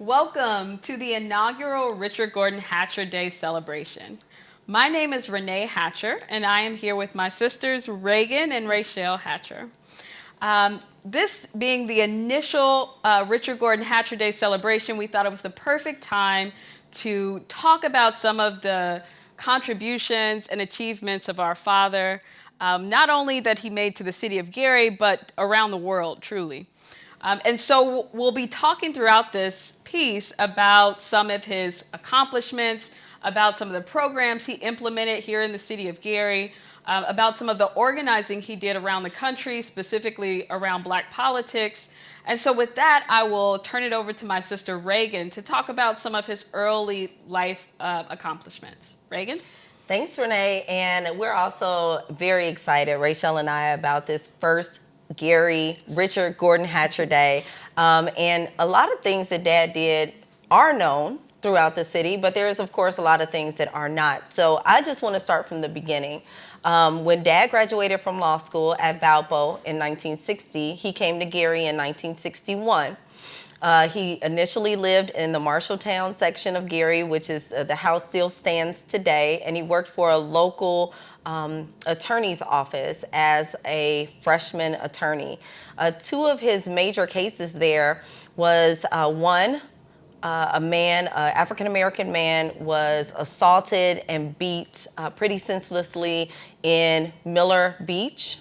Welcome to the inaugural Richard Gordon Hatcher Day celebration. My name is Renee Hatcher, and I am here with my sisters Reagan and Rachel Hatcher. This being the initial Richard Gordon Hatcher Day celebration, we thought it was the perfect time to talk about some of the contributions and achievements of our father, not only that he made to the city of Gary, but around the world, truly. And so we'll be talking throughout this piece about some of his accomplishments, about some of the programs he implemented here in the city of Gary, about some of the organizing he did around the country, specifically around Black politics. And so with that, I will turn it over to my sister Reagan to talk about some of his early life accomplishments. Reagan? Thanks, Renee. And we're also very excited, Rachel and I, about this first Gary Richard Gordon Hatcher Day. And a lot of things that Dad did are known throughout the city, but there is, of course, a lot of things that are not. So I just want to start from the beginning. When Dad graduated from law school at Valpo in 1960, he came to Gary in 1961. He initially lived in the Marshalltown section of Gary, which is the house still stands today, and he worked for a local attorney's office as a freshman attorney. Two of his major cases there was one, a man, an African-American man, was assaulted and beat pretty senselessly in Miller Beach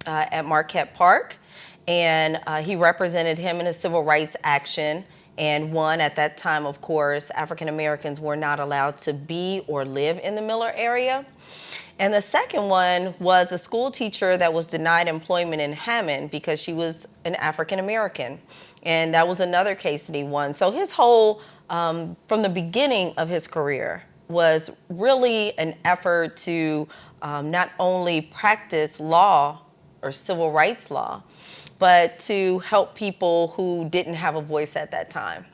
at Marquette Park. And he represented him in a civil rights action and won. At that time, of course, African Americans were not allowed to be or live in the Miller area. And the second one was a school teacher that was denied employment in Hammond because she was an African American. And that was another case that he won. So his whole, from the beginning of his career, was really an effort to not only practice law or civil rights law, but to help people who didn't have a voice at that time.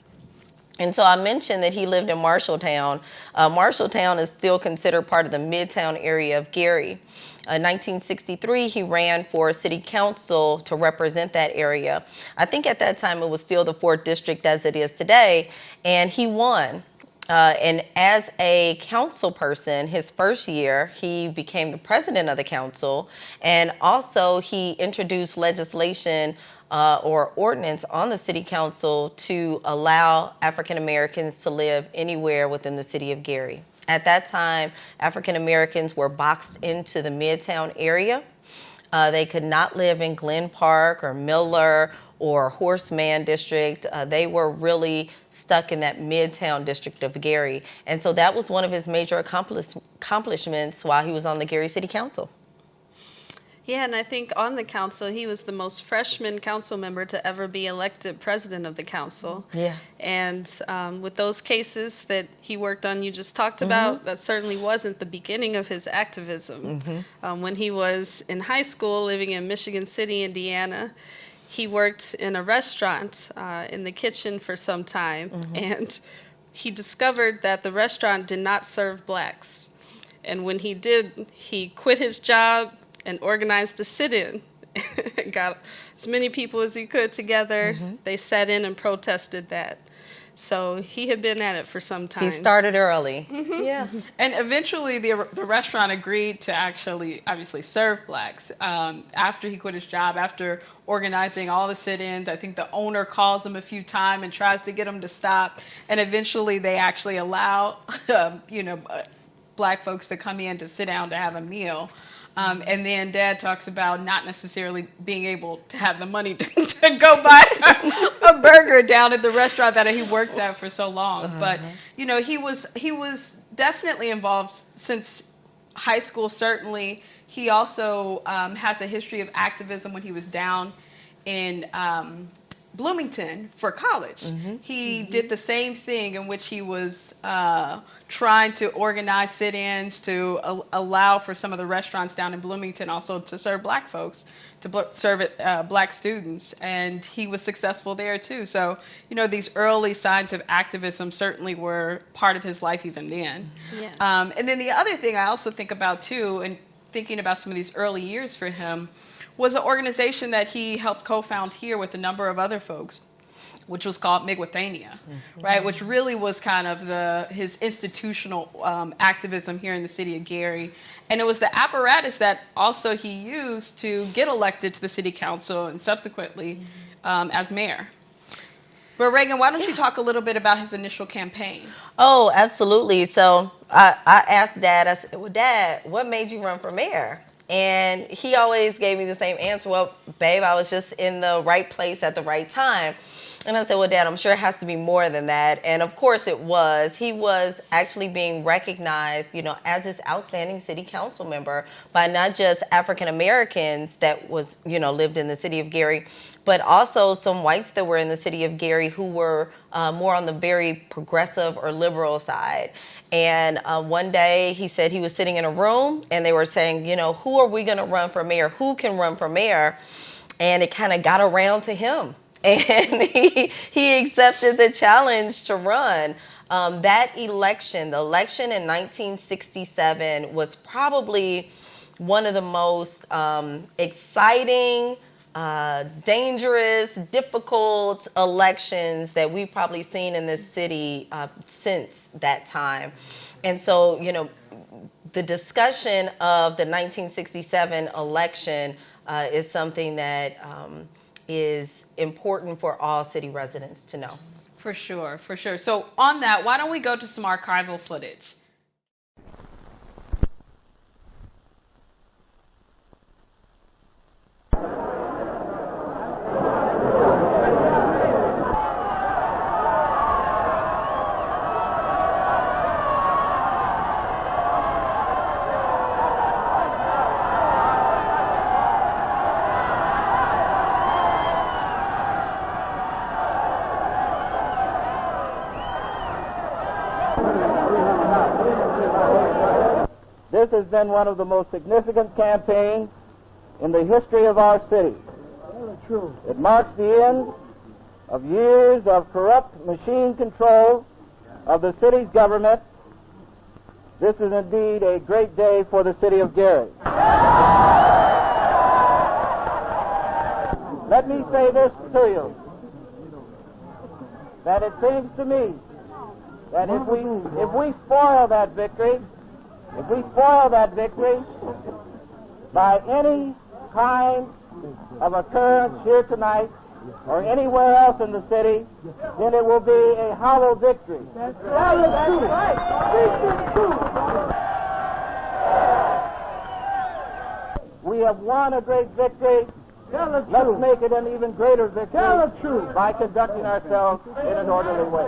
And so I mentioned that he lived in Marshalltown. Marshalltown is still considered part of the Midtown area of Gary. In 1963, he ran for city council to represent that area. I think at that time it was still the 4th district as it is today, and he won. And as a council person, his first year, he became the president of the council, and also he introduced legislation or ordinance on the city council to allow African Americans to live anywhere within the city of Gary. At that time, African Americans were boxed into the Midtown area. They could not live in Glen Park or Miller or Horseman district. They were really stuck in that Midtown district of Gary. And so that was one of his major accomplishments while he was on the Gary City Council. Yeah, and I think on the council, he was the most freshman council member to ever be elected president of the council. Yeah. And with those cases that he worked on, you just talked about, that certainly wasn't the beginning of his activism. When he was in high school, living in Michigan City, Indiana, he worked in a restaurant in the kitchen for some time, and he discovered that the restaurant did not serve blacks. And when he did, he quit his job and organized a sit-in. Got as many people as he could together. They sat in and protested that. So he had been at it for some time. He started early. Yeah. And eventually the restaurant agreed to actually, obviously, serve blacks. After he quit his job, after organizing all the sit-ins, I think the owner calls him a few times and tries to get him to stop. And eventually they actually allow, black folks to come in to sit down to have a meal. And then Dad talks about not necessarily being able to have the money to go buy a burger down at the restaurant that he worked at for so long. But, he was definitely involved since high school, certainly. He also has a history of activism when he was down in Bloomington for college. He did the same thing, in which he was trying to organize sit-ins to allow for some of the restaurants down in Bloomington also to serve black folks, to serve black students, and he was successful there too. So, these early signs of activism certainly were part of his life even then. Yes. And then the other thing I also think about too, and thinking about some of these early years for him, was an organization that he helped co-found here with a number of other folks. which was called Migwithania, right? Which really was kind of his institutional activism here in the city of Gary. And it was the apparatus that also he used to get elected to the city council and subsequently as mayor. But Reagan, why don't you talk a little bit about his initial campaign? Oh, absolutely. So I asked Dad, I said, well, Dad, what made you run for mayor? And he always gave me the same answer. Well, babe, I was just in the right place at the right time. And I said, well, Dad, I'm sure it has to be more than that. And of course it was. He was actually being recognized, as this outstanding city council member by not just African Americans that was, lived in the city of Gary, but also some whites that were in the city of Gary who were more on the very progressive or liberal side. And one day he said he was sitting in a room and they were saying, who are we going to run for mayor? Who can run for mayor? And it kind of got around to him. And he accepted the challenge to run. That election, the election in 1967, was probably one of the most exciting, dangerous, difficult elections that we've probably seen in this city since that time. And so, the discussion of the 1967 election is something that is important for all city residents to know. For sure, for sure. So on that, why don't we go to some archival footage? This has been one of the most significant campaigns in the history of our city. It marks the end of years of corrupt machine control of the city's government. This is indeed a great day for the city of Gary. Let me say this to you, that it seems to me that if we spoil that victory, by any kind of occurrence here tonight or anywhere else in the city, then it will be a hollow victory. That's right. We have won a great victory. Let's make it an even greater victory by conducting ourselves in an orderly way.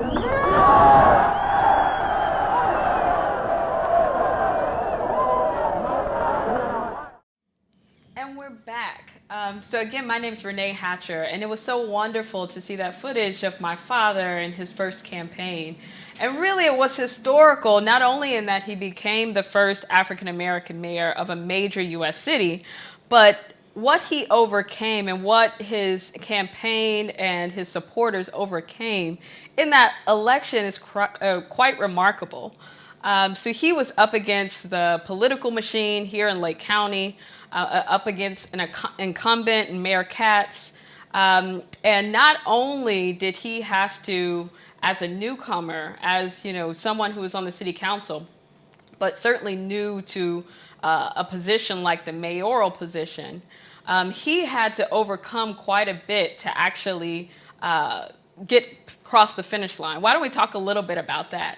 Back. So again, my name is Renee Hatcher, and it was so wonderful to see that footage of my father in his first campaign. And really it was historical, not only in that he became the first African-American mayor of a major U.S. city, but what he overcame and what his campaign and his supporters overcame in that election is quite remarkable. So he was up against the political machine here in Lake County, up against an incumbent, Mayor Katz. And not only did he have to, as a newcomer, as someone who was on the city council, but certainly new to a position like the mayoral position, he had to overcome quite a bit to actually get across the finish line. Why don't we talk a little bit about that?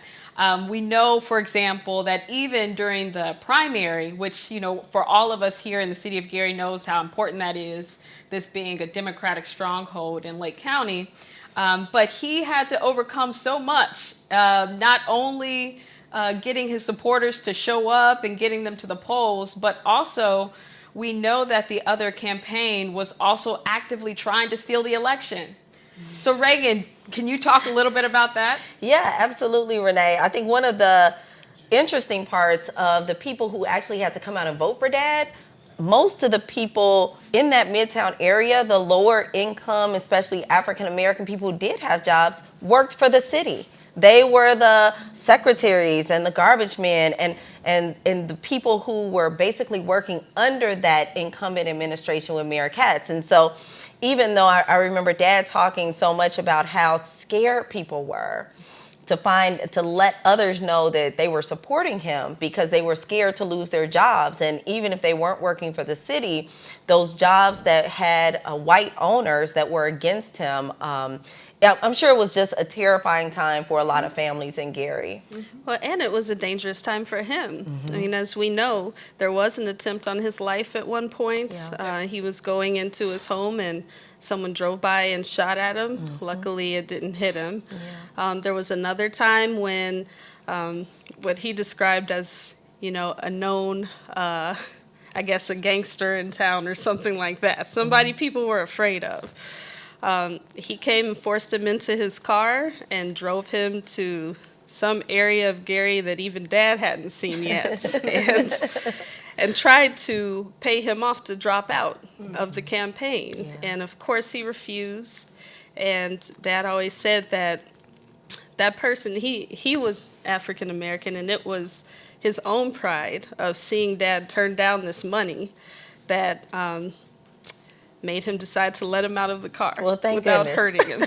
We know, for example, that even during the primary, which, for all of us here in the city of Gary knows how important that is, this being a Democratic stronghold in Lake County, but he had to overcome so much, not only getting his supporters to show up and getting them to the polls, but also we know that the other campaign was also actively trying to steal the election. So Reagan, can you talk a little bit about that? Yeah, absolutely, Renee. I think one of the interesting parts of the people who actually had to come out and vote for Dad, most of the people in that Midtown area, the lower income, especially African American people who did have jobs, worked for the city. They were the secretaries and the garbage men and the people who were basically working under that incumbent administration with Mayor Katz. And so even though I remember Dad talking so much about how scared people were to let others know that they were supporting him because they were scared to lose their jobs. And even if they weren't working for the city, those jobs that had white owners that were against him, yeah, I'm sure it was just a terrifying time for a lot of families in Gary. Well, and it was a dangerous time for him. I mean, as we know, there was an attempt on his life at one point. Yeah. He was going into his home and someone drove by and shot at him. Luckily, it didn't hit him. There was another time when what he described as, a known, I guess, a gangster in town or something like that. Somebody people were afraid of. He came and forced him into his car and drove him to some area of Gary that even Dad hadn't seen yet, and tried to pay him off to drop out of the campaign. Yeah. And of course he refused. And Dad always said that person, he was African American, and it was his own pride of seeing Dad turn down this money that made him decide to let him out of the car without hurting him.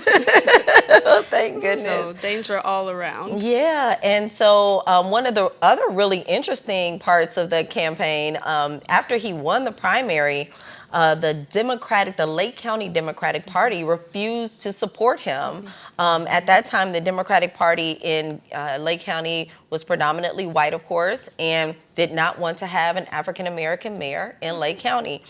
Oh, thank goodness. So danger all around. Yeah, and so one of the other really interesting parts of the campaign, after he won the primary, the Lake County Democratic Party refused to support him. At that time, the Democratic Party in Lake County was predominantly white, of course, and did not want to have an African American mayor in Lake County.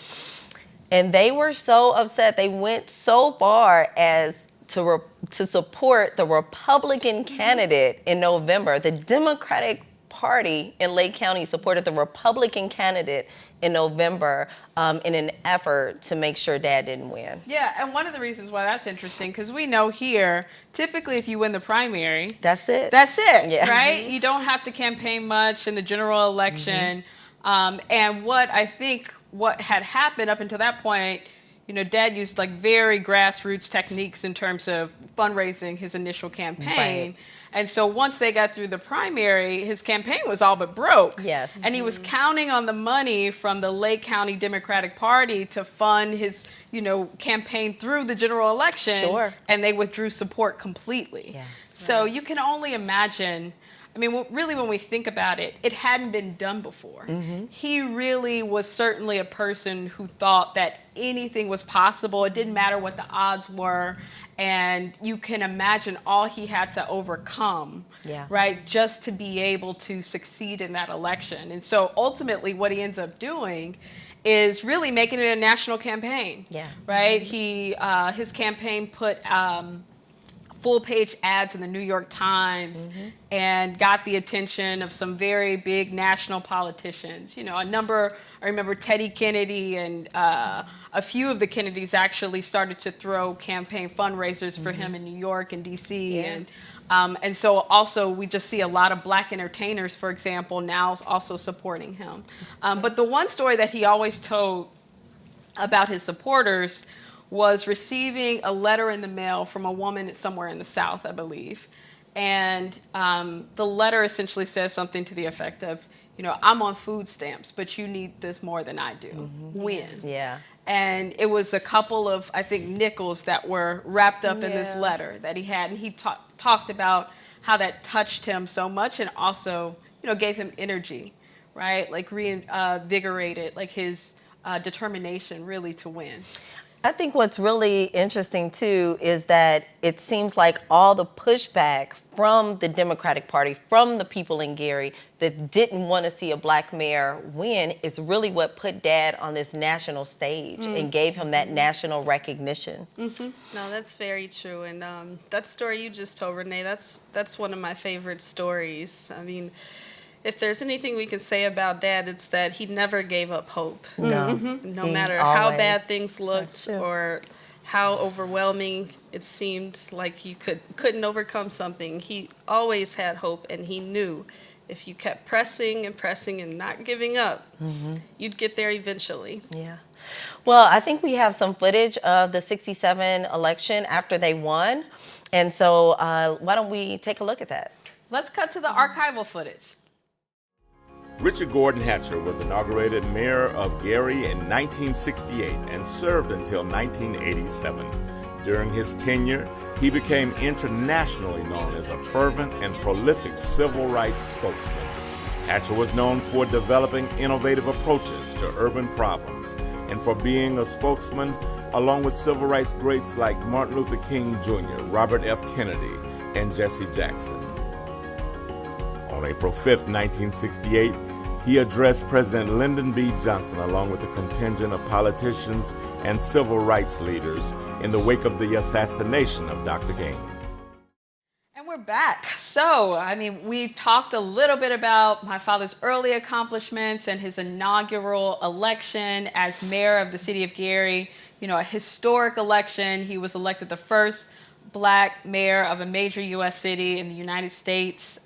And they were so upset. They went so far as to support the Republican candidate in November. The Democratic Party in Lake County supported the Republican candidate in November in an effort to make sure Dad didn't win. Yeah, and one of the reasons why that's interesting, because we know here, typically if you win the primary, that's it. That's it, Yeah. right? You don't have to campaign much in the general election. And what had happened up until that point, Dad used like very grassroots techniques in terms of fundraising his initial campaign. Right. And so once they got through the primary, his campaign was all but broke. Yes. And he was counting on the money from the Lake County Democratic Party to fund his, campaign through the general election. Sure. And they withdrew support completely. Yeah. So you can only imagine. I mean, really, when we think about it, it hadn't been done before. He really was certainly a person who thought that anything was possible. It didn't matter what the odds were. And you can imagine all he had to overcome, right, just to be able to succeed in that election. And so ultimately what he ends up doing is really making it a national campaign, right? His campaign put full-page ads in the New York Times and got the attention of some very big national politicians. I remember Teddy Kennedy and a few of the Kennedys actually started to throw campaign fundraisers for him in New York and D.C. And so also we just see a lot of black entertainers, for example, now also supporting him. But the one story that he always told about his supporters was receiving a letter in the mail from a woman somewhere in the South, I believe. And the letter essentially says something to the effect of, I'm on food stamps, but you need this more than I do. When? Yeah. And it was a couple of, I think, nickels that were wrapped up in this letter that he had. And he talked about how that touched him so much and also, gave him energy, right? Like reinvigorated, like his determination really to win. I think what's really interesting, too, is that it seems like all the pushback from the Democratic Party, from the people in Gary that didn't want to see a black mayor win is really what put Dad on this national stage and gave him that national recognition. No, that's very true. And that story you just told, Renee, that's one of my favorite stories. I mean, if there's anything we can say about Dad, it's that he never gave up hope. No. No matter how bad things looked or how overwhelming it seemed like you couldn't overcome something, he always had hope, and he knew if you kept pressing and pressing and not giving up, you'd get there eventually. Yeah. Well, I think we have some footage of the 1967 election after they won. And so why don't we take a look at that? Let's cut to the archival footage. Richard Gordon Hatcher was inaugurated mayor of Gary in 1968 and served until 1987. During his tenure, he became internationally known as a fervent and prolific civil rights spokesman. Hatcher was known for developing innovative approaches to urban problems and for being a spokesman along with civil rights greats like Martin Luther King Jr., Robert F. Kennedy, and Jesse Jackson. On April 5, 1968, he addressed President Lyndon B. Johnson along with a contingent of politicians and civil rights leaders in the wake of the assassination of Dr. King. And we're back. So, we've talked a little bit about my father's early accomplishments and his inaugural election as mayor of the city of Gary. You know, a historic election. He was elected the first Black mayor of a major U.S. city in the United States.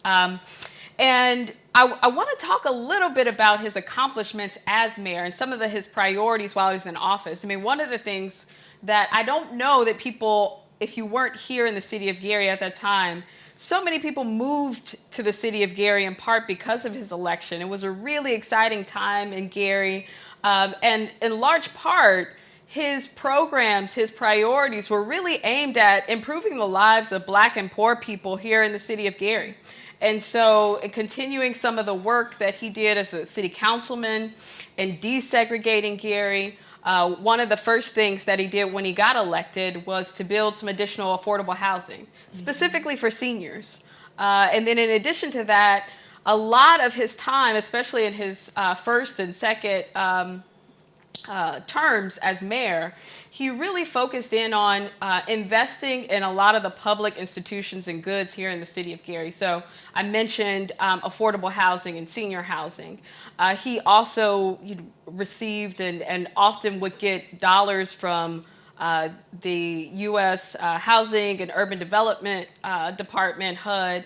And I want to talk a little bit about his accomplishments as mayor and some of his priorities while he was in office. One of the things that I don't know that people, if you weren't here in the city of Gary at that time, so many people moved to the city of Gary in part because of his election. It was a really exciting time in Gary. And in large part, his programs, his priorities were really aimed at improving the lives of Black and poor people here in the city of Gary. And so continuing some of the work that he did as a city councilman and desegregating Gary, one of the first things that he did when he got elected was to build some additional affordable housing, specifically for seniors. And then in addition to that, a lot of his time, especially in his first and second terms as mayor, he really focused in on investing in a lot of the public institutions and goods here in the city of Gary. So I mentioned affordable housing and senior housing. He also received and often would get dollars from the U.S. Housing and Urban Development Department, HUD,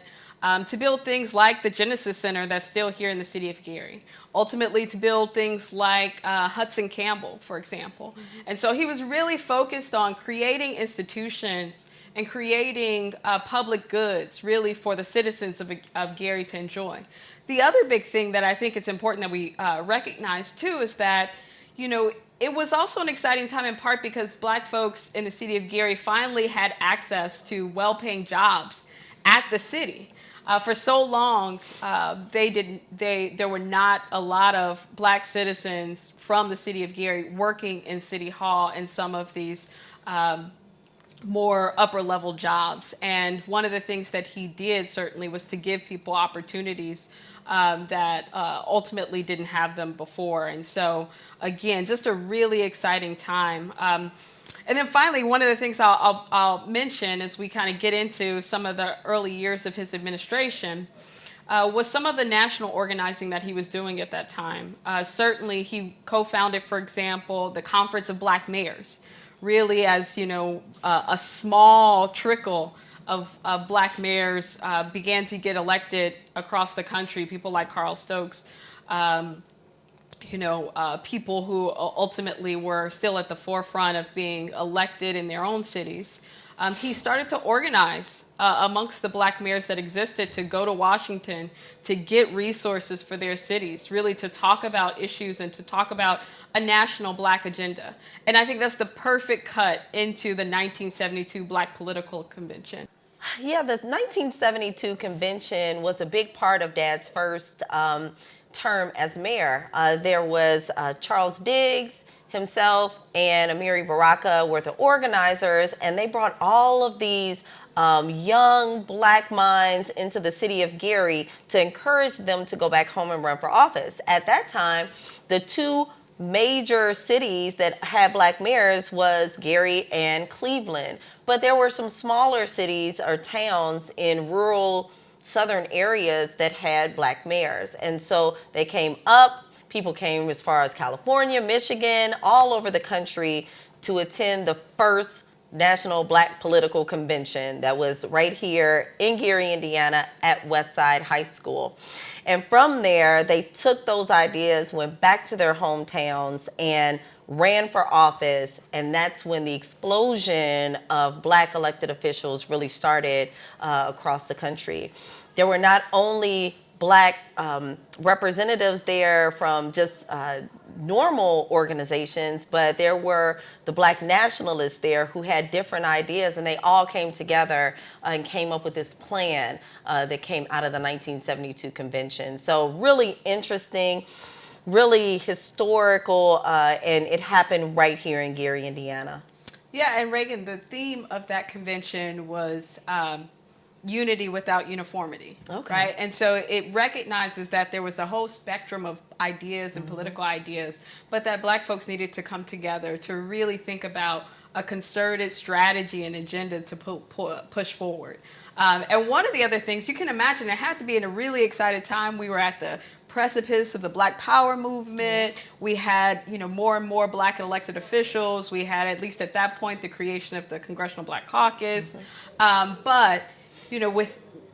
to build things like the Genesis Center that's still here in the city of Gary. Ultimately, to build things like Hudson Campbell, for example. And so he was really focused on creating institutions and creating public goods, really, for the citizens of Gary to enjoy. The other big thing that I think is important that we recognize, too, is that, it was also an exciting time in part because Black folks in the city of Gary finally had access to well-paying jobs at the city. For so long, there were not a lot of Black citizens from the city of Gary working in City Hall and some of these more upper level jobs. And one of the things that he did certainly was to give people opportunities that ultimately didn't have them before. And so, again, just a really exciting time. And then finally, one of the things I'll mention as we kind of get into some of the early years of his administration was some of the national organizing that he was doing at that time. Certainly, he co-founded, for example, the Conference of Black Mayors, really as, a small trickle of Black mayors began to get elected across the country, people like Carl Stokes, people who ultimately were still at the forefront of being elected in their own cities. He started to organize amongst the Black mayors that existed to go to Washington to get resources for their cities, really to talk about issues and to talk about a national Black agenda. And I think that's the perfect cut into the 1972 Black Political Convention. Yeah, the 1972 convention was a big part of Dad's first term as mayor. There was Charles Diggs himself and Amiri Baraka were the organizers, and they brought all of these young Black minds into the city of Gary to encourage them to go back home and run for office. At that time, the two major cities that had Black mayors was Gary and Cleveland, but there were some smaller cities or towns in rural southern areas that had Black mayors. And so they came up, people came as far as California, Michigan, all over the country to attend the first National Black Political Convention that was right here in Gary, Indiana at Westside High School. And from there, they took those ideas, went back to their hometowns and ran for office, and that's when the explosion of Black elected officials really started across the country. There were not only black representatives there from just normal organizations, but there were the black nationalists there who had different ideas, and they all came together and came up with this plan that came out of the 1972 convention. So really interesting, really historical, and it happened right here in Gary, Indiana. Yeah, and Reagan, the theme of that convention was unity without uniformity, Okay. right? And so it recognizes that there was a whole spectrum of ideas and political ideas, but that black folks needed to come together to really think about a concerted strategy and agenda to push forward. And one of the other things, you can imagine, it had to be in a really excited time. We were at the precipice of the Black Power movement. We had, more and more black elected officials. We had, at least at that point, the creation of the Congressional Black Caucus. But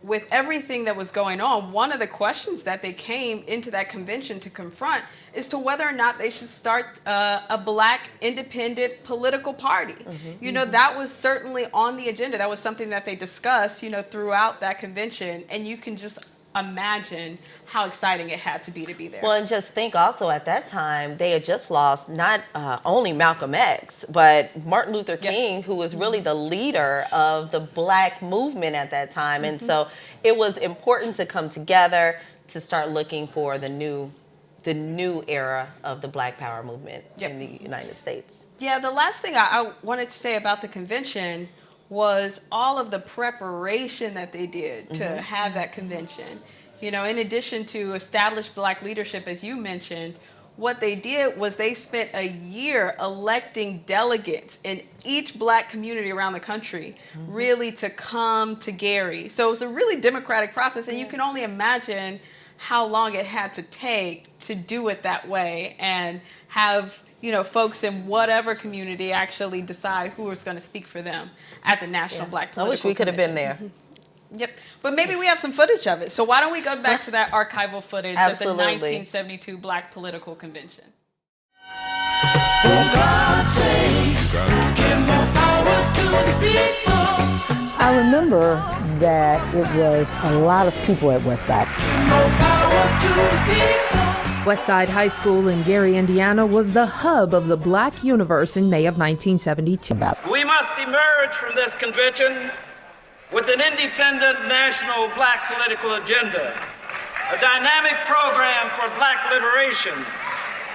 with everything that was going on, one of the questions that they came into that convention to confront is to whether or not they should start a black independent political party. That was certainly on the agenda. That was something that they discussed, throughout that convention. And you can just imagine how exciting it had to be there. Well, and just think also at that time, they had just lost not only Malcolm X, but Martin Luther King, who was really the leader of the black movement at that time. And so it was important to come together to start looking for the new era of the Black Power movement in the United States. Yeah, the last thing I wanted to say about the convention was all of the preparation that they did to have that convention. In addition to establish black leadership, as you mentioned, what they did was they spent a year electing delegates in each black community around the country, really to come to Gary. So it was a really democratic process, and you can only imagine how long it had to take to do it that way and have folks in whatever community actually decide who was going to speak for them at the National Black Political I wish we could have been there. Yep. But maybe we have some footage of it. So why don't we go back to that archival footage of the 1972 Black Political Convention. I remember that it was a lot of people at Westside. Westside High School in Gary, Indiana was the hub of the black universe in May of 1972. We must emerge from this convention with an independent national black political agenda, a dynamic program for black liberation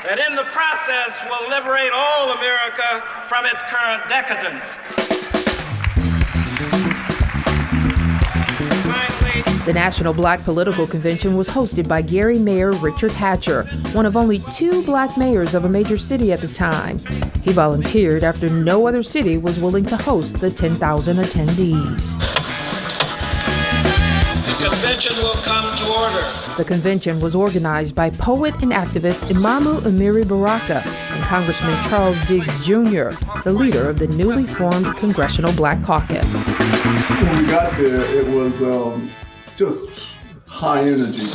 that in the process will liberate all America from its current decadence. The National Black Political Convention was hosted by Gary Mayor Richard Hatcher, one of only 2 black mayors of a major city at the time. He volunteered after no other city was willing to host the 10,000 attendees. The convention will come to order. The convention was organized by poet and activist Imamu Amiri Baraka and Congressman Charles Diggs Jr., the leader of the newly formed Congressional Black Caucus. When we got there, it was just high energy.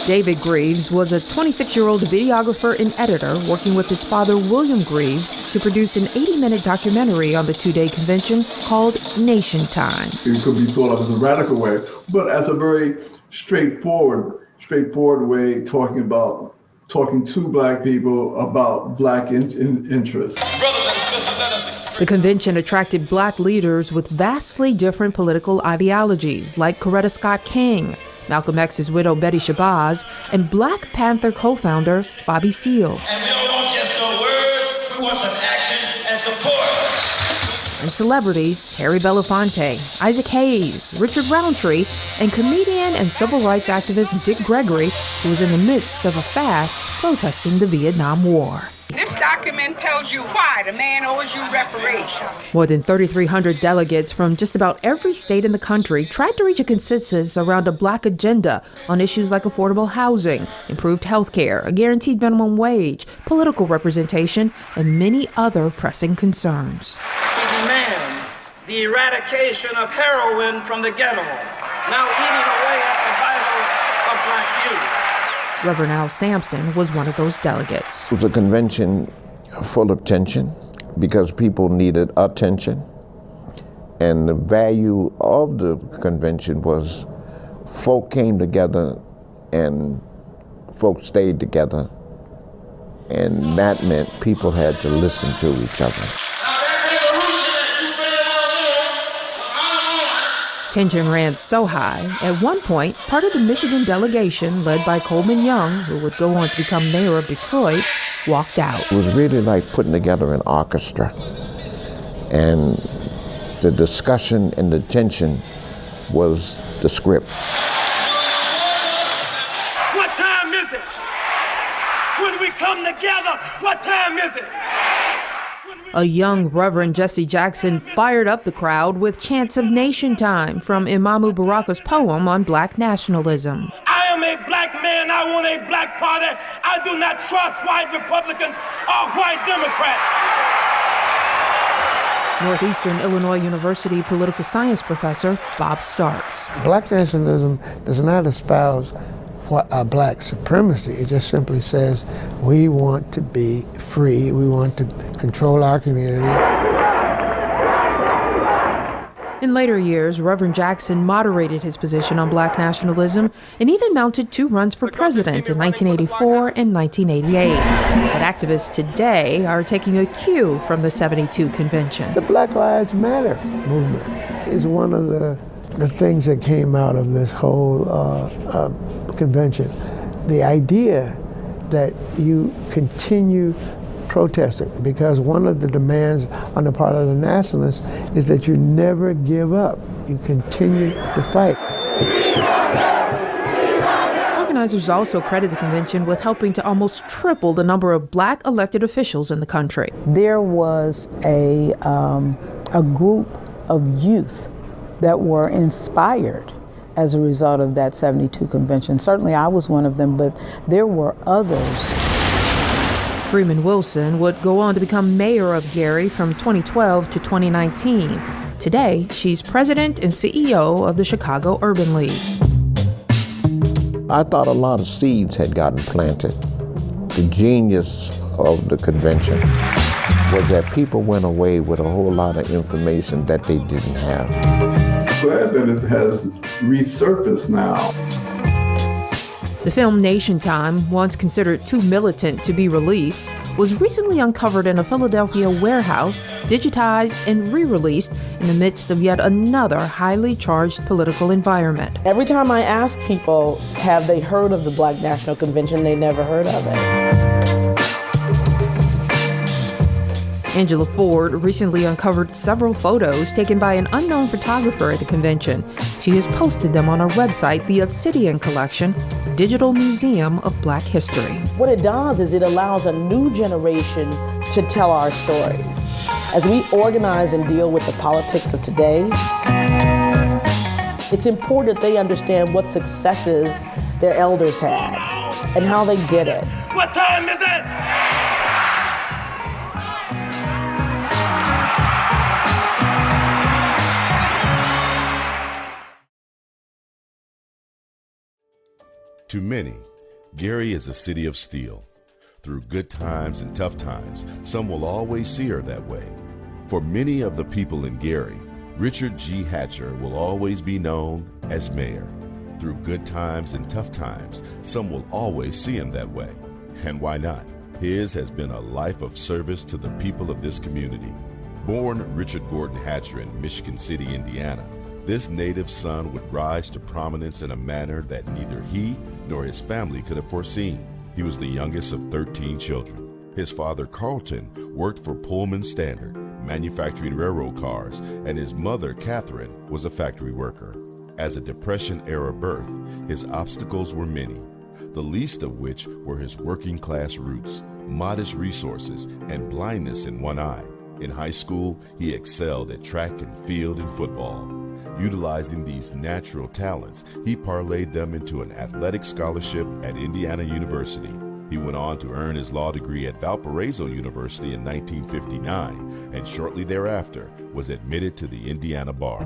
David Greaves was a 26-year-old videographer and editor working with his father, William Greaves, to produce an 80-minute documentary on the 2-day convention called Nation Time. It could be thought of as a radical way, but as a very straightforward way, talking to black people about black interests. Brothers and sisters, let us express. The convention attracted black leaders with vastly different political ideologies, like Coretta Scott King, Malcolm X's widow Betty Shabazz, and Black Panther co-founder Bobby Seale. And we don't want just no words, we want some action and support. And celebrities Harry Belafonte, Isaac Hayes, Richard Roundtree, and comedian and civil rights activist Dick Gregory, who was in the midst of a fast protesting the Vietnam War. This document tells you why the man owes you reparation. More than 3,300 delegates from just about every state in the country tried to reach a consensus around a black agenda on issues like affordable housing, improved health care, a guaranteed minimum wage, political representation, and many other pressing concerns. We demand the eradication of heroin from the ghetto, now eating away at the vitals of black youth. Reverend Al Sampson was one of those delegates. It was a convention full of tension because people needed attention. And the value of the convention was folk came together and folks stayed together, and that meant people had to listen to each other. Tension ran so high, at one point, part of the Michigan delegation, led by Coleman Young, who would go on to become mayor of Detroit, walked out. It was really like putting together an orchestra, and the discussion and the tension was the script. What time is it? When we come together, what time is it? A young Reverend Jesse Jackson fired up the crowd with chants of nation time from Imamu Baraka's poem on black nationalism. I am a black man. I want a black party. I do not trust white Republicans or white Democrats. Northeastern Illinois University political science professor Bob Starks. Black nationalism does not espouse black supremacy. It just simply says we want to be free, we want to control our community. In later years, Reverend Jackson moderated his position on black nationalism and even mounted 2 runs for president in 1984 and 1988. But activists today are taking a cue from the '72 convention. The Black Lives Matter movement is one of the things that came out of this whole convention. The idea that you continue protesting, because one of the demands on the part of the nationalists is that you never give up. You continue to fight. Organizers also credit the convention with helping to almost triple the number of black elected officials in the country. There was a group of youth that were inspired as a result of that '72 convention. Certainly I was one of them, but there were others. Freeman Wilson would go on to become mayor of Gary from 2012 to 2019. Today, she's president and CEO of the Chicago Urban League. I thought a lot of seeds had gotten planted. The genius of the convention was that people went away with a whole lot of information that they didn't have. Glad that it has resurfaced now. The film Nation Time, once considered too militant to be released, was recently uncovered in a Philadelphia warehouse, digitized and re-released in the midst of yet another highly charged political environment. Every time I ask people, have they heard of the Black National Convention, they never heard of it. Angela Ford recently uncovered several photos taken by an unknown photographer at the convention. She has posted them on her website, The Obsidian Collection, Digital Museum of Black History. What it does is it allows a new generation to tell our stories. As we organize and deal with the politics of today, it's important they understand what successes their elders had and how they did it. What time is it? To many, Gary is a city of steel. Through good times and tough times, some will always see her that way. For many of the people in Gary, Richard G. Hatcher will always be known as mayor. Through good times and tough times, some will always see him that way. And why not? His has been a life of service to the people of this community. Born Richard Gordon Hatcher in Michigan City, Indiana, this native son would rise to prominence in a manner that neither he nor his family could have foreseen. He was the youngest of 13 children. His father, Carlton, worked for Pullman Standard, manufacturing railroad cars, and his mother, Catherine, was a factory worker. As a Depression-era birth, his obstacles were many, the least of which were his working-class roots, modest resources, and blindness in one eye. In high school, he excelled at track and field and football. Utilizing these natural talents, he parlayed them into an athletic scholarship at Indiana University. He went on to earn his law degree at Valparaiso University in 1959, and shortly thereafter was admitted to the Indiana bar.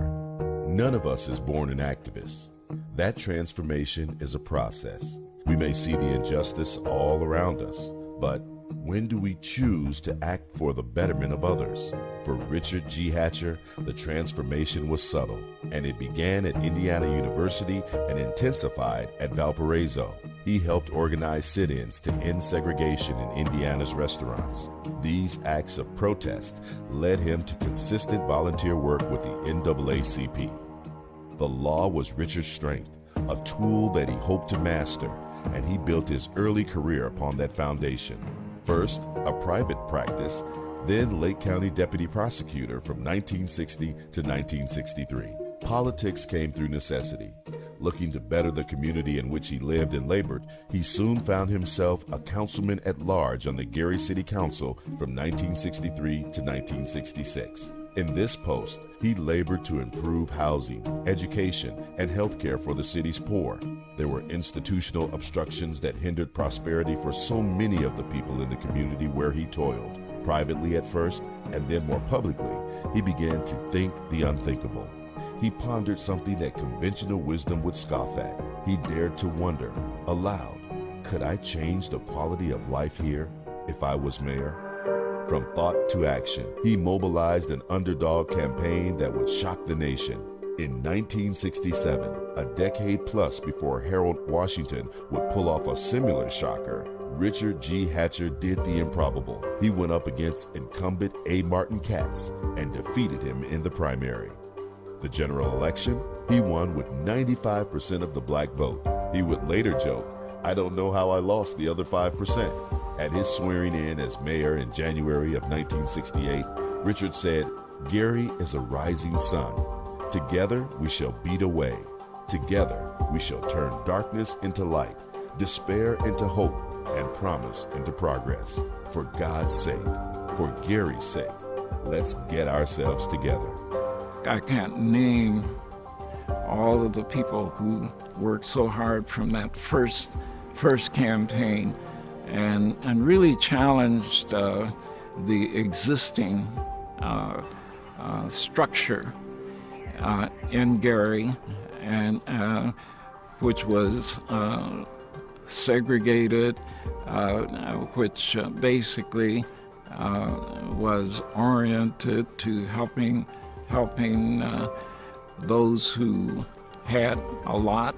None of us is born an activist. That transformation is a process. We may see the injustice all around us, but When do we choose to act for the betterment of others? For Richard G. Hatcher, the transformation was subtle, and it began at Indiana University and intensified at Valparaiso. He helped organize sit-ins to end segregation in Indiana's restaurants. These acts of protest led him to consistent volunteer work with the NAACP. The law was Richard's strength, a tool that he hoped to master, and he built his early career upon that foundation. First, a private practice, then Lake County Deputy Prosecutor from 1960 to 1963. Politics came through necessity. Looking to better the community in which he lived and labored, he soon found himself a councilman at large on the Gary City Council from 1963 to 1966. In this post, he labored to improve housing, education, and health care for the city's poor. There were institutional obstructions that hindered prosperity for so many of the people in the community where he toiled. Privately at first, and then more publicly, he began to think the unthinkable. He pondered something that conventional wisdom would scoff at. He dared to wonder, aloud, could I change the quality of life here if I was mayor? From thought to action, he mobilized an underdog campaign that would shock the nation. In 1967, a decade plus before Harold Washington would pull off a similar shocker, Richard G. Hatcher did the improbable. He went up against incumbent A. Martin Katz and defeated him in the primary. The general election, he won with 95% of the black vote. He would later joke, "I don't know how I lost the other 5%. At his swearing in as mayor in January of 1968, Richard said, "Gary is a rising sun. Together we shall beat away. Together we shall turn darkness into light, despair into hope, and promise into progress. For God's sake, for Gary's sake, let's get ourselves together." I can't name all of the people who worked so hard from that first campaign and really challenged the existing structure in Gary, and which was segregated, which basically was oriented to helping those who had a lot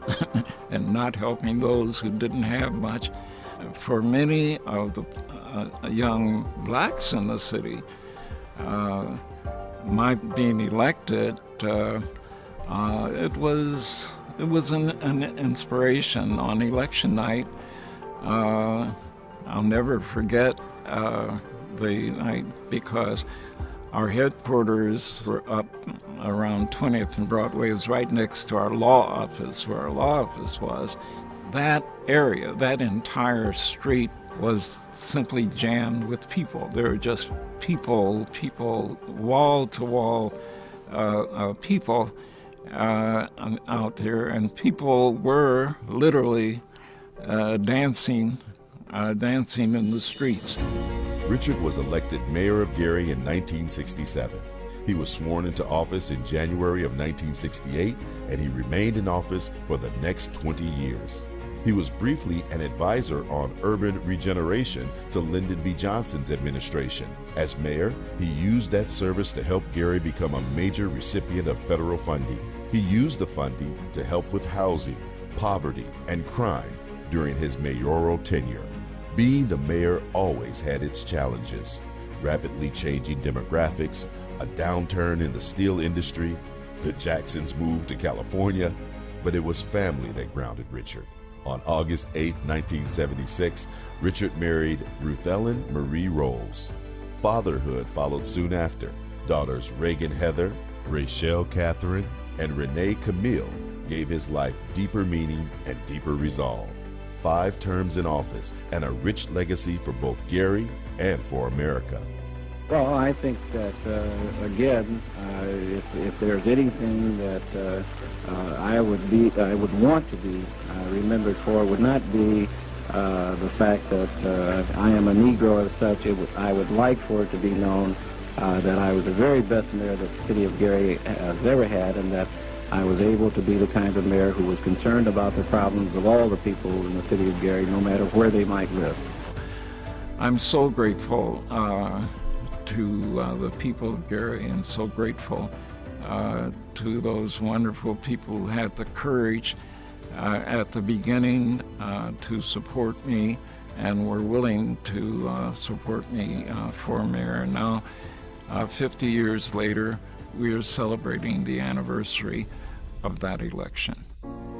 and not helping those who didn't have much. For many of the young blacks in the city, my being elected, it was an inspiration on election night. I'll never forget the night, because our headquarters were up around 20th and Broadway. It was right next to our law office, where our law office was. That area, that entire street was simply jammed with people. There were just people, wall to wall people out there, and people were literally dancing in the streets. Richard was elected mayor of Gary in 1967. He was sworn into office in January of 1968, and he remained in office for the next 20 years. He was briefly an advisor on urban regeneration to Lyndon B. Johnson's administration. As mayor, he used that service to help Gary become a major recipient of federal funding. He used the funding to help with housing, poverty, and crime during his mayoral tenure. Being the mayor always had its challenges: rapidly changing demographics, a downturn in the steel industry, the Jacksons moved to California, but it was family that grounded Richard. On August 8, 1976, Richard married Ruth Ellen Marie Rolls. Fatherhood followed soon after. Daughters Reagan Heather, Rachel Catherine, and Renee Camille gave his life deeper meaning and deeper resolve. 5 terms in office and a rich legacy for both Gary and for America. Well, I think that, again, if there's anything that I would want to be remembered for, would not be the fact that I am a Negro as such. I would like for it to be known that I was the very best mayor that the city of Gary has ever had, and that I was able to be the kind of mayor who was concerned about the problems of all the people in the city of Gary, no matter where they might live. I'm so grateful to the people of Gary, and so grateful to those wonderful people who had the courage at the beginning to support me and were willing to support me for mayor. And now, 50 years later, we are celebrating the anniversary of that election.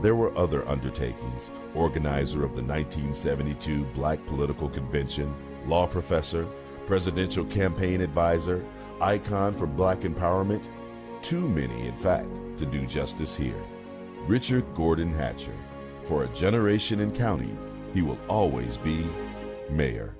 There were other undertakings: organizer of the 1972 Black Political Convention, law professor, presidential campaign advisor, icon for Black empowerment. Too many, in fact, to do justice here. Richard Gordon Hatcher. For a generation and counting, he will always be mayor.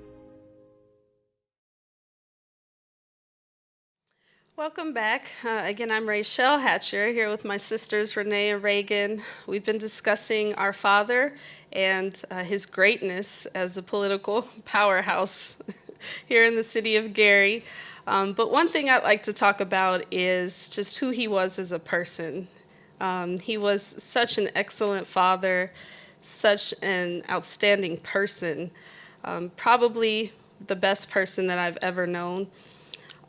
Welcome back. Again, I'm Rachel Hatcher here with my sisters Renee and Reagan. We've been discussing our father and his greatness as a political powerhouse here in the city of Gary. But one thing I'd like to talk about is just who he was as a person. He was such an excellent father, such an outstanding person, probably the best person that I've ever known.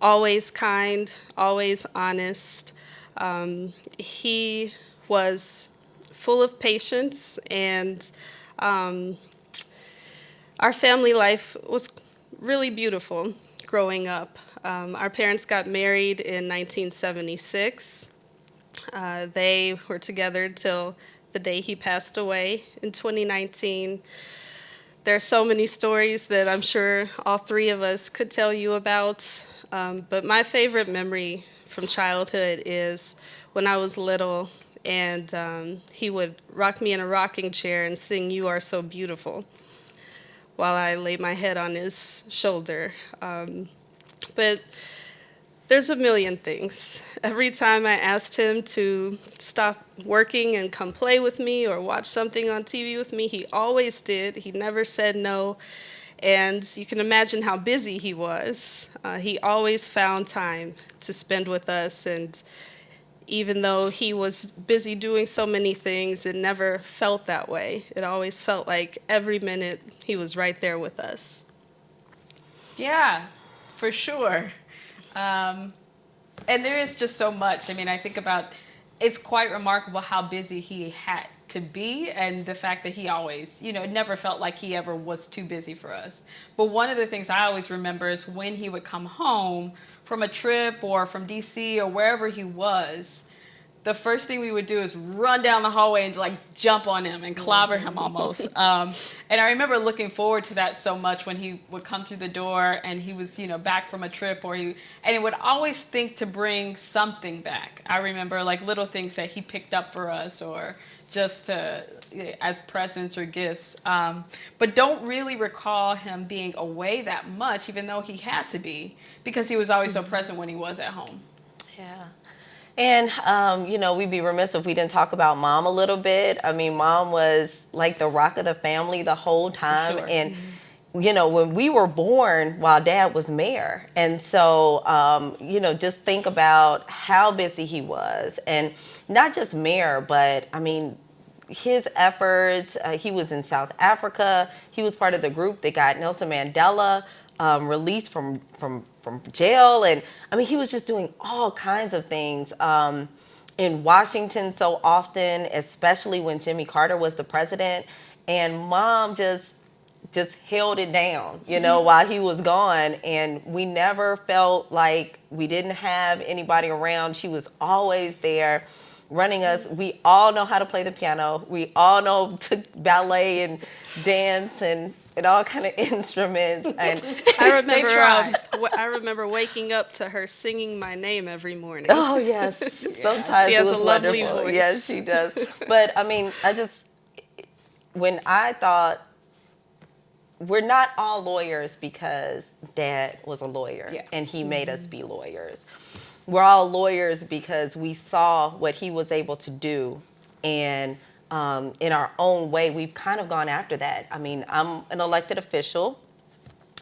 Always kind, always honest. He was full of patience, and our family life was really beautiful growing up. Our parents got married in 1976. They were together till the day he passed away in 2019. There are so many stories that I'm sure all three of us could tell you about. But my favorite memory from childhood is when I was little and he would rock me in a rocking chair and sing "You Are So Beautiful" while I laid my head on his shoulder. But there's a million things. Every time I asked him to stop working and come play with me or watch something on TV with me, he always did. He never said no. And you can imagine how busy he was. He always found time to spend with us. And even though he was busy doing so many things, it never felt that way. It always felt like every minute he was right there with us. Yeah, for sure. And there is just so much. I mean, I think about, it's quite remarkable how busy he had to be, and the fact that he always, it never felt like he ever was too busy for us. But one of the things I always remember is when he would come home from a trip or from DC or wherever he was, the first thing we would do is run down the hallway and jump on him and clobber him almost. And I remember looking forward to that so much when he would come through the door and he was, back from a trip, and he would always think to bring something back. I remember little things that he picked up for us or just as presents or gifts. But don't really recall him being away that much, even though he had to be, because he was always so present when he was at home. Yeah. And, we'd be remiss if we didn't talk about Mom a little bit. I mean, Mom was like the rock of the family the whole time. Sure. And, when we were born while Dad was mayor. And so, just think about how busy he was. And not just mayor, but, I mean, his efforts. He was in South Africa. He was part of the group that got Nelson Mandela released from jail. And I mean, he was just doing all kinds of things in Washington so often, especially when Jimmy Carter was the president. And Mom just held it down, while he was gone. And we never felt like we didn't have anybody around. She was always there running us. We all know how to play the piano. We all know to ballet and dance and all kind of instruments. And I remember waking up to her singing my name every morning. Oh yes, sometimes she has it was a lovely wonderful. voice. Yes, she does. But I mean, when I thought, we're not all lawyers because Dad was a lawyer and he made us be lawyers. We're all lawyers because we saw what he was able to do, and in our own way, we've kind of gone after that. I mean, I'm an elected official.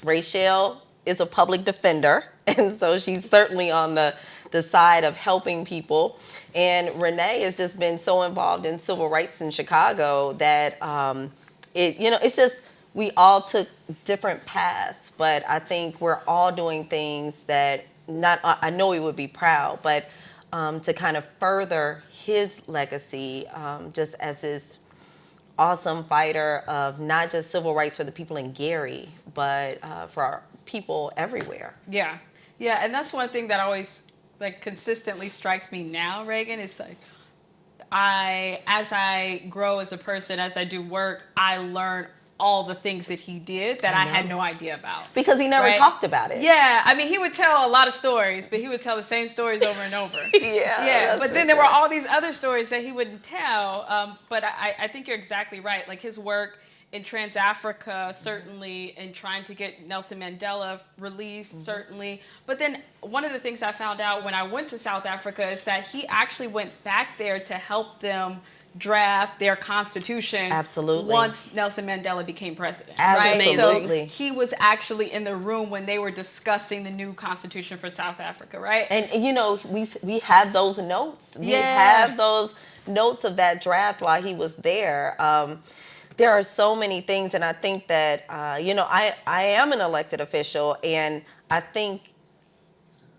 Rachel is a public defender, and so she's certainly on the side of helping people. And Renee has just been so involved in civil rights in Chicago that it's just, we all took different paths, but I think we're all doing things that I know he would be proud, but to kind of further his legacy, just as this awesome fighter of not just civil rights for the people in Gary, but for our people everywhere. Yeah. Yeah, and that's one thing that always like consistently strikes me now, Reagan, is like as I grow as a person, as I do work, I learn all the things that he did that I had no idea about. Because he never talked about it. Yeah, I mean, he would tell a lot of stories, but he would tell the same stories over and over. Yeah, but then there were all these other stories that he wouldn't tell. But I think you're exactly right. Like his work in Trans-Africa, certainly, in trying to get Nelson Mandela released, certainly. But then one of the things I found out when I went to South Africa is that he actually went back there to help them draft their constitution. Absolutely. Once Nelson Mandela became president. Absolutely. Right? So he was actually in the room when they were discussing the new constitution for South Africa, right? And you know, we had those notes. We have those notes of that draft while he was there. There are so many things, and I think that you know, I am an elected official, and I think,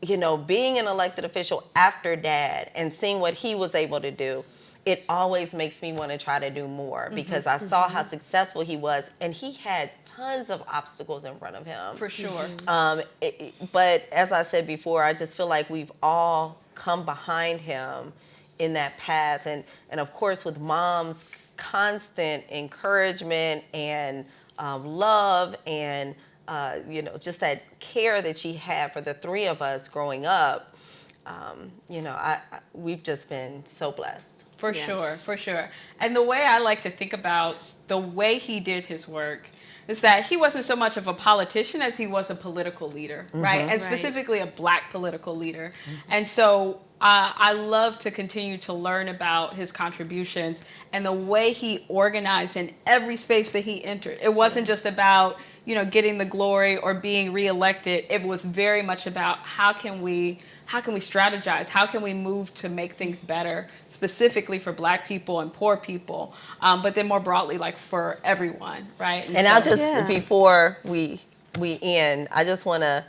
you know, being an elected official after Dad and seeing what he was able to do, it always makes me want to try to do more, because I saw how successful he was, and he had tons of obstacles in front of him. For sure. But as I said before, I just feel like we've all come behind him in that path, and of course with Mom's constant encouragement and love and you know, just that care that she had for the three of us growing up. You know, we've just been so blessed. For sure. And the way I like to think about the way he did his work is that he wasn't so much of a politician as he was a political leader, right? And specifically a Black political leader. And so I love to continue to learn about his contributions and the way he organized in every space that he entered. It wasn't just about, you know, getting the glory or being reelected. It was very much about how can we strategize? How can we move to make things better, specifically for Black people and poor people, but then more broadly, like for everyone, right? And so, I'll just, before we end, I just want to,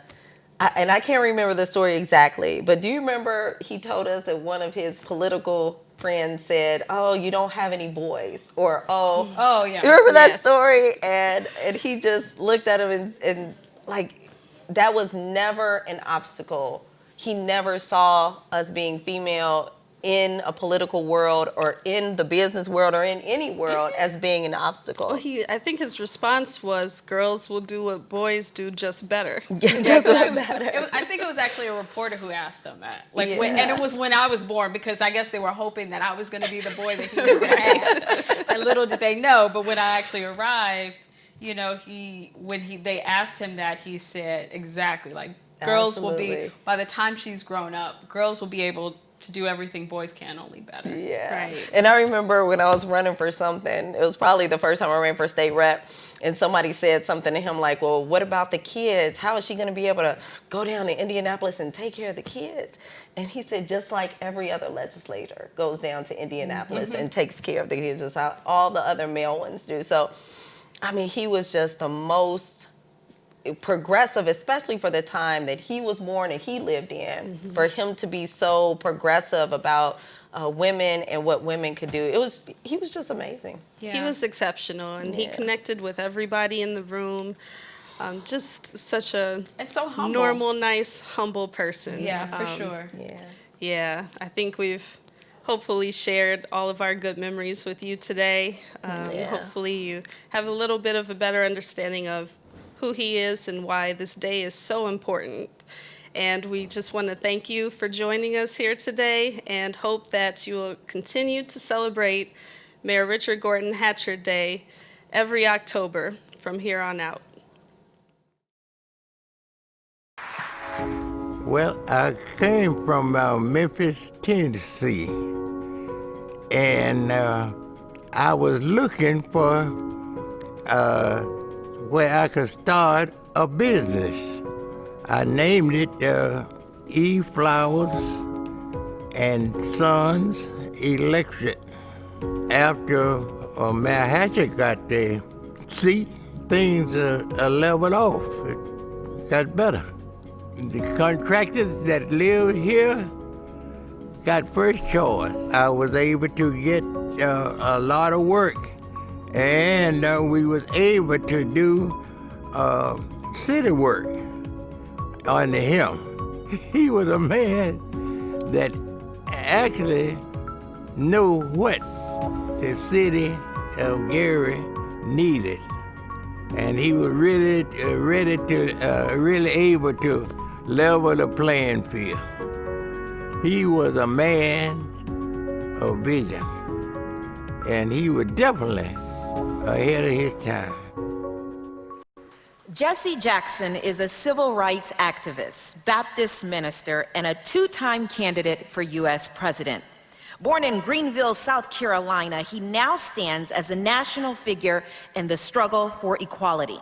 and I can't remember the story exactly, but do you remember he told us that one of his political friends said, "Oh, you don't have any boys," or "Oh, yeah." You remember that story? And he just looked at him and like, that was never an obstacle. He never saw us being female in a political world or in the business world or in any world as being an obstacle. Well, I think his response was, girls will do what boys do, just better. Just better. I think it was actually a reporter who asked him that. Like, and it was when I was born, because I guess they were hoping that I was going to be the boy that he never had. And little did they know, but when I actually arrived, you know, they asked him that, he said exactly, like, girls will be, by the time she's grown up, girls will be able to do everything boys can, only better. Yeah. Right. And I remember when I was running for something, it was probably the first time I ran for state rep, and somebody said something to him like, well, what about the kids? How is she going to be able to go down to Indianapolis and take care of the kids? And he said, just like every other legislator goes down to Indianapolis and takes care of the kids, just how all the other male ones do. So, I mean, he was just the most progressive, especially for the time that he was born and he lived in. For him to be so progressive about women and what women could do, he was just amazing. Yeah. He was exceptional, and he connected with everybody in the room. Just such a normal, nice, humble person. Yeah, for sure. Yeah, I think we've hopefully shared all of our good memories with you today. Hopefully you have a little bit of a better understanding of who he is and why this day is so important. And we just want to thank you for joining us here today, and hope that you will continue to celebrate Mayor Richard Gordon Hatcher Day every October from here on out. Well, I came from Memphis, Tennessee, and I was looking for where I could start a business. I named it E. Flowers and Sons Electric. After Mayor Hatcher got the seat, things leveled off. It got better. The contractors that live here got first choice. I was able to get a lot of work, and we was able to do city work under him. He was a man that actually knew what the city of Gary needed, and he was really able to level the playing field. He was a man of vision, and he was definitely ahead of his time. Jesse Jackson is a civil rights activist, Baptist minister, and a two-time candidate for U.S. president. Born in Greenville, South Carolina, he now stands as a national figure in the struggle for equality.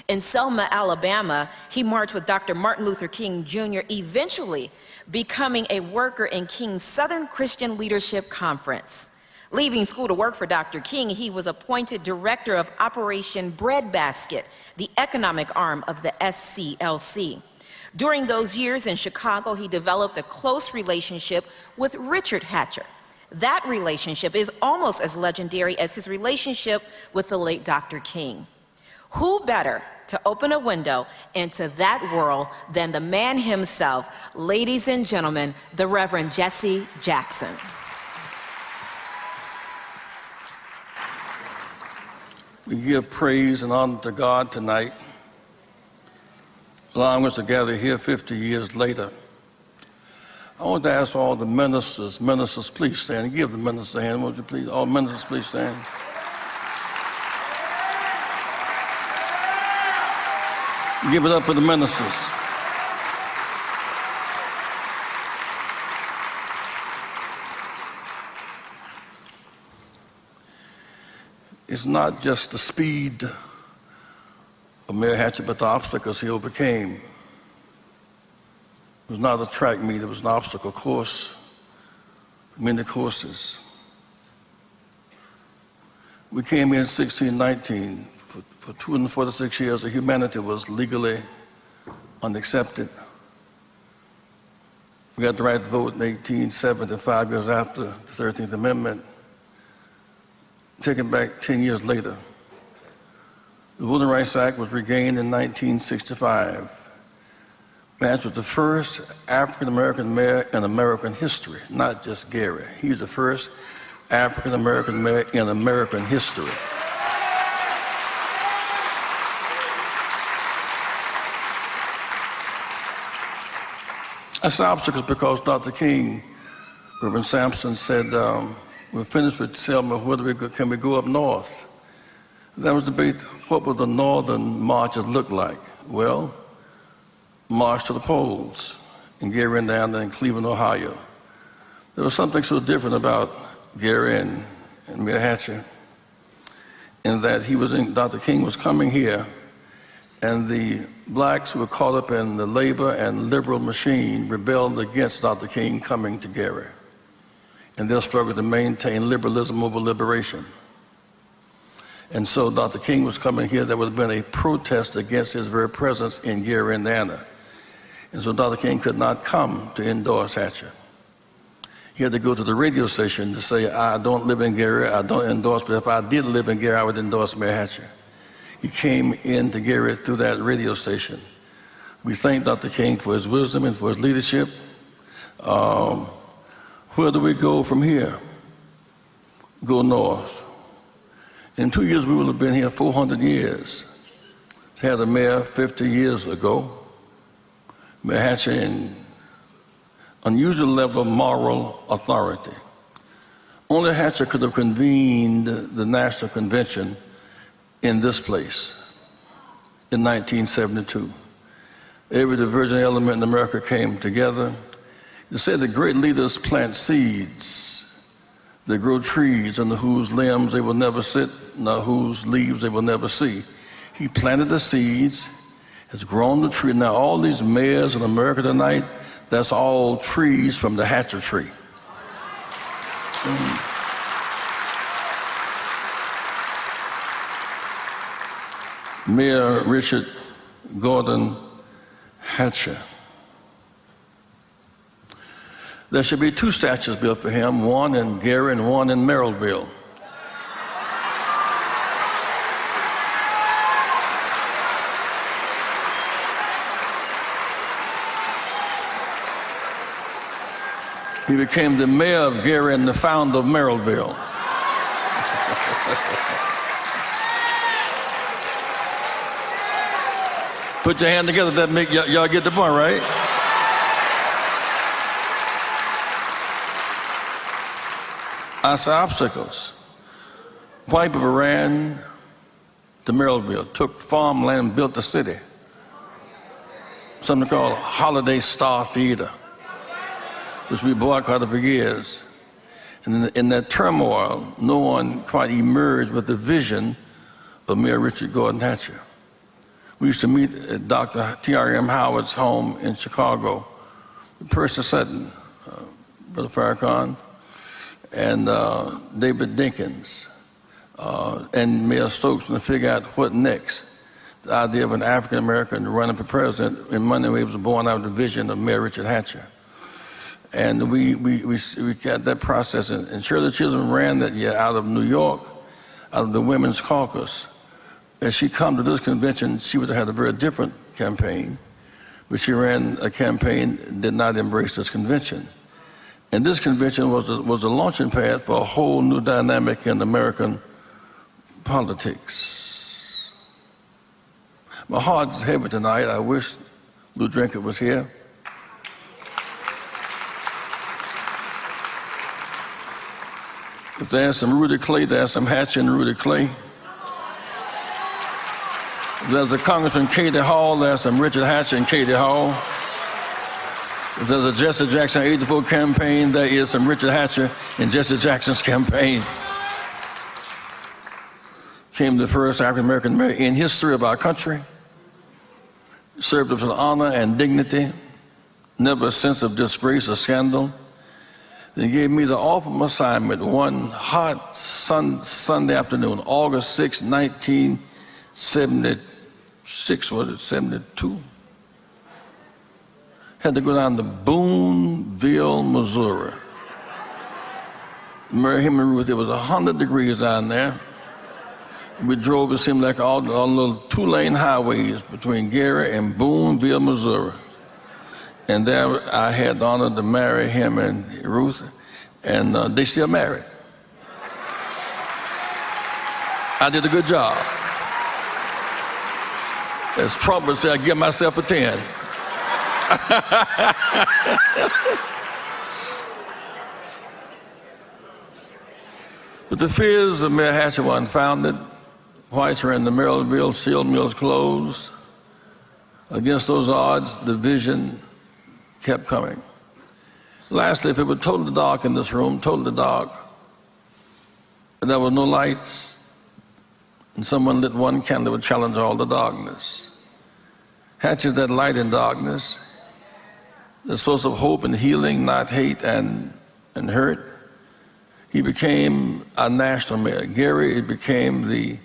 In Selma, Alabama, he marched with Dr. Martin Luther King Jr., eventually becoming a worker in King's Southern Christian Leadership Conference. Leaving school to work for Dr. King, he was appointed director of Operation Breadbasket, the economic arm of the SCLC. During those years in Chicago, he developed a close relationship with Richard Hatcher. That relationship is almost as legendary as his relationship with the late Dr. King. Who better to open a window into that world than the man himself, ladies and gentlemen, the Reverend Jesse Jackson. We give praise and honor to God tonight, allowing us to gather here 50 years later. I want to ask all the ministers, please stand. Give the ministers a hand, won't you please? All ministers, please stand. Give it up for the ministers. It's not just the speed of Mayor Hatcher, but the obstacles he overcame. It was not a track meet, it was an obstacle course, many courses. We came here in 1619. For 246 years, humanity was legally unaccepted. We got the right to vote in 1870, 5 years after the 13th Amendment. Taken back 10 years later. The Voting Rights Act was regained in 1965. Vance was the first African-American mayor in American history, not just Gary. He was the first African-American mayor in American history. I say obstacles because Dr. King, Reverend Sampson said, we're finished with Selma, can we go up north? That was the debate, what would the northern marches look like? Well, march to the polls in Gary, Indiana, and Cleveland, Ohio. There was something so different about Gary and Mayor Hatcher in that Dr. King was coming here, and the blacks who were caught up in the labor and liberal machine rebelled against Dr. King coming to Gary. And they'll struggle to maintain liberalism over liberation. And so Dr. King was coming here. There would have been a protest against his very presence in Gary, Indiana. And so Dr. King could not come to endorse Hatcher. He had to go to the radio station to say, I don't live in Gary, I don't endorse, but if I did live in Gary, I would endorse Mayor Hatcher. He came into Gary through that radio station. We thank Dr. King for his wisdom and for his leadership. Where do we go from here? Go north. In 2 years, we will have been here 400 years. We had a mayor 50 years ago. Mayor Hatcher in unusual level of moral authority. Only Hatcher could have convened the National Convention in this place in 1972. Every divergent element in America came together. You said that great leaders plant seeds. They grow trees under whose limbs they will never sit, nor whose leaves they will never see. He planted the seeds, has grown the tree. Now all these mayors in America tonight, that's all trees from the Hatcher tree. Mm. Mayor Richard Gordon Hatcher. There should be 2 statues built for him, one in Gary and one in Merrillville. He became the mayor of Gary and the founder of Merrillville. Put your hand together, that make y'all get the point, right? I saw obstacles. White people ran to Merrillville, took farmland, built a city. Something called Holiday Star Theater, which we boycotted for years. And in that turmoil, no one quite emerged with the vision of Mayor Richard Gordon Hatcher. We used to meet at Dr. T.R.M. Howard's home in Chicago, Percy Sutton, Brother Farrakhan, and David Dinkins, and Mayor Stokes, to figure out what next. The idea of an African American running for president in Monday was born out of the vision of Mayor Richard Hatcher. And we got that process. And Shirley Chisholm ran that year out of New York, out of the Women's Caucus. As she come to this convention, she would have had a very different campaign, but she ran a campaign that did not embrace this convention. And this convention was a launching pad for a whole new dynamic in American politics. My heart's heavy tonight. I wish Lou Drinker was here. If there's some Rudy Clay, there's some Hatcher and Rudy Clay. If there's a Congressman Katie Hall, there's some Richard Hatcher and Katie Hall. If there's a Jesse Jackson 84 campaign, there is some Richard Hatcher in Jesse Jackson's campaign. Came the first African-American mayor in history of our country. Served with honor and dignity, never a sense of disgrace or scandal. They gave me the awful assignment one hot Sunday afternoon, August 6, 1976, was it 72? Had to go down to Boonville, Missouri. Marry him and Ruth, it was 100 degrees down there. We drove, it seemed like all little 2-lane highways between Gary and Boonville, Missouri. And there I had the honor to marry him and Ruth, and they still married. I did a good job. As Trump would say, I give myself a 10. But the fears of Mayor Hatcher were unfounded. Whites were in the Merrillville, steel mills closed. Against those odds, the vision kept coming. Lastly, if it were totally dark in this room, totally dark, and there were no lights, and someone lit one candle, would challenge all the darkness. Hatcher's that light in darkness, the source of hope and healing, not hate and hurt. He became a national mayor. Gary, it became the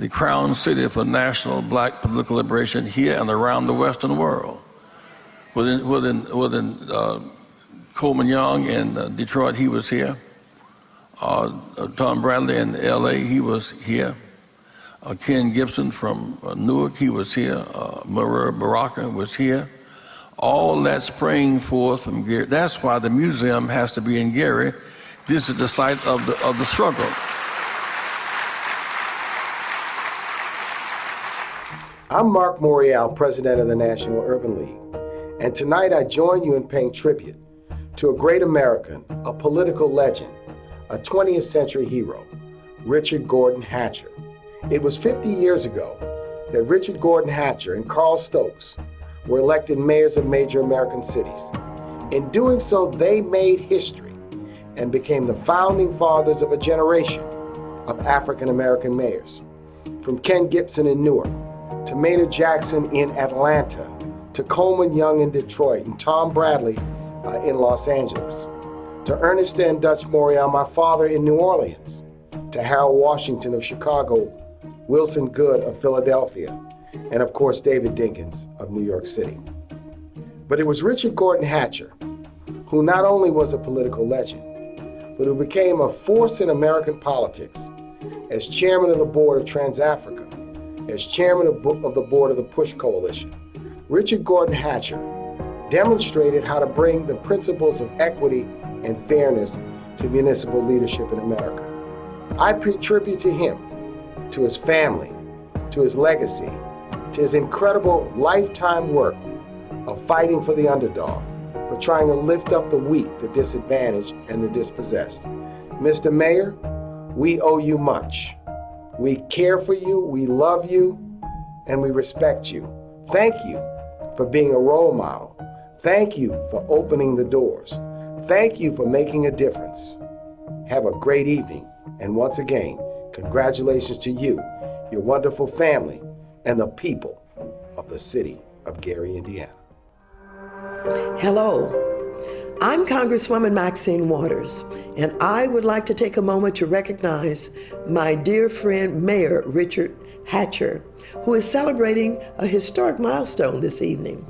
crown city for national black political liberation here and around the Western world. Within Coleman Young in Detroit, he was here. Tom Bradley in L.A., he was here. Ken Gibson from Newark, he was here. Mayoral Baraka was here. All that sprang forth from Gary. That's why the museum has to be in Gary. This is the site of the struggle. I'm Mark Mayoral, president of the National Urban League, and tonight I join you in paying tribute to a great American, a political legend, a 20th century hero, Richard Gordon Hatcher. It was 50 years ago that Richard Gordon Hatcher and Carl Stokes were elected mayors of major American cities. In doing so, they made history and became the founding fathers of a generation of African American mayors. From Ken Gibson in Newark, to Maynard Jackson in Atlanta, to Coleman Young in Detroit, and Tom Bradley in Los Angeles, to Ernest and Dutch Mayoral, my father in New Orleans, to Harold Washington of Chicago, Wilson Goode of Philadelphia, and of course David Dinkins of New York City. But it was Richard Gordon Hatcher who not only was a political legend, but who became a force in American politics as chairman of the board of Trans-Africa, as chairman of the board of the PUSH Coalition. Richard Gordon Hatcher demonstrated how to bring the principles of equity and fairness to municipal leadership in America. I pay tribute to him, to his family, to his legacy, to his incredible lifetime work of fighting for the underdog, for trying to lift up the weak, the disadvantaged, and the dispossessed. Mr. Mayor, we owe you much. We care for you, we love you, and we respect you. Thank you for being a role model. Thank you for opening the doors. Thank you for making a difference. Have a great evening, and once again, congratulations to you, your wonderful family, and the people of the city of Gary, Indiana. Hello, I'm Congresswoman Maxine Waters, and I would like to take a moment to recognize my dear friend, Mayor Richard Hatcher, who is celebrating a historic milestone this evening.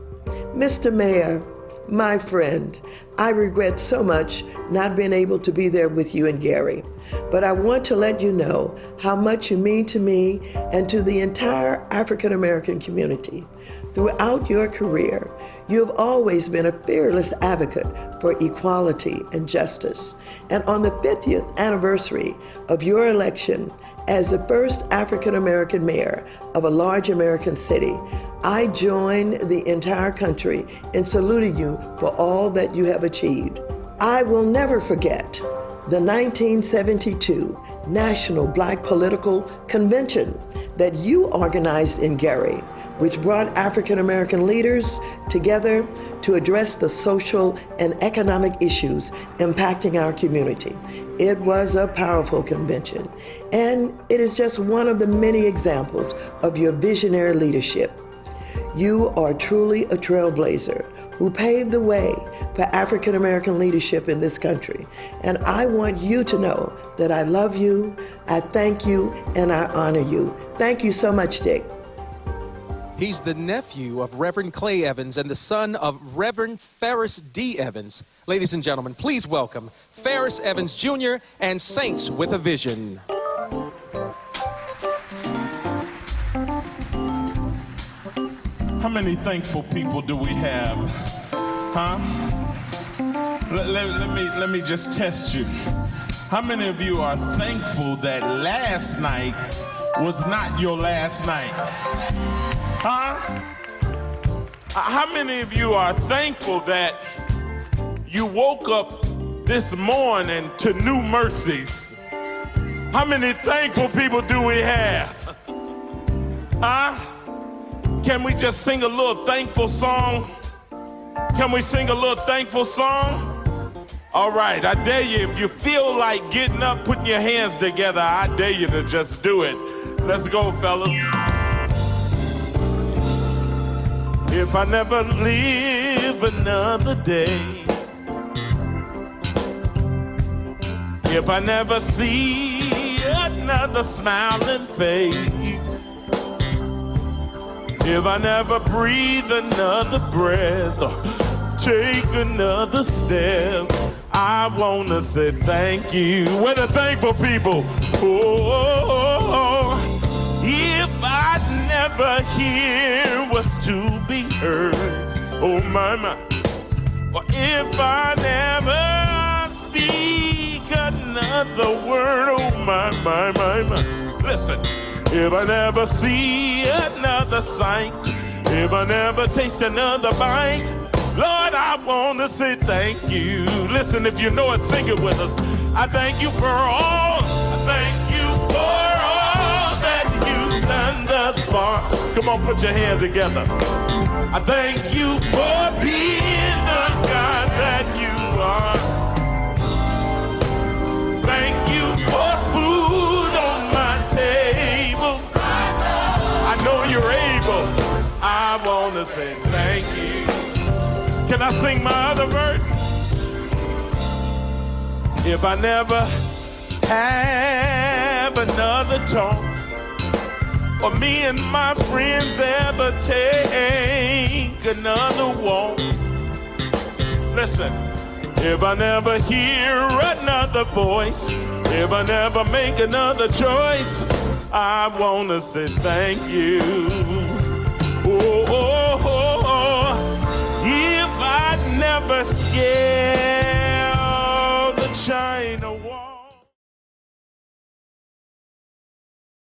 Mr. Mayor, my friend, I regret so much not being able to be there with you in Gary, but I want to let you know how much you mean to me and to the entire African American community. Throughout your career, you have always been a fearless advocate for equality and justice. And on the 50th anniversary of your election as the first African American mayor of a large American city, I join the entire country in saluting you for all that you have achieved. I will never forget the 1972 National Black Political Convention that you organized in Gary, which brought African American leaders together to address the social and economic issues impacting our community. It was a powerful convention, and it is just one of the many examples of your visionary leadership. You are truly a trailblazer who paved the way for African American leadership in this country. And I want you to know that I love you, I thank you, and I honor you. Thank you so much, Dick. He's the nephew of Reverend Clay Evans and the son of Reverend Ferris D. Evans. Ladies and gentlemen, please welcome Ferris Evans Jr. and Saints with a Vision. How many thankful people do we have? Huh? Let me just test you. How many of you are thankful that last night was not your last night? Huh? How many of you are thankful that you woke up this morning to new mercies? How many thankful people do we have? Huh? Can we just sing a little thankful song? Can we sing a little thankful song? All right, I dare you, if you feel like getting up, putting your hands together, I dare you to just do it. Let's go, fellas. If I never live another day, if I never see another smiling face, if I never breathe another breath, take another step, I wanna say thank you. We're the thankful people. Oh, if I never hear what's to be heard, oh my, or if I never speak another word, oh my. Listen, if I never see another sight, if I never taste another bite, Lord, I want to say thank you. Listen, if you know it, sing it with us. I thank you for all. I thank you for all that you've done thus far. Come on, put your hands together. I thank you for being the God that you are. Thank you for food on my table. I know you're able. I want to say thank you. Can I sing my other verse? If I never have another talk, or me and my friends ever take another walk. Listen, if I never hear another voice, if I never make another choice, I wanna say thank you. Oh, oh, oh, oh. If I never scare the China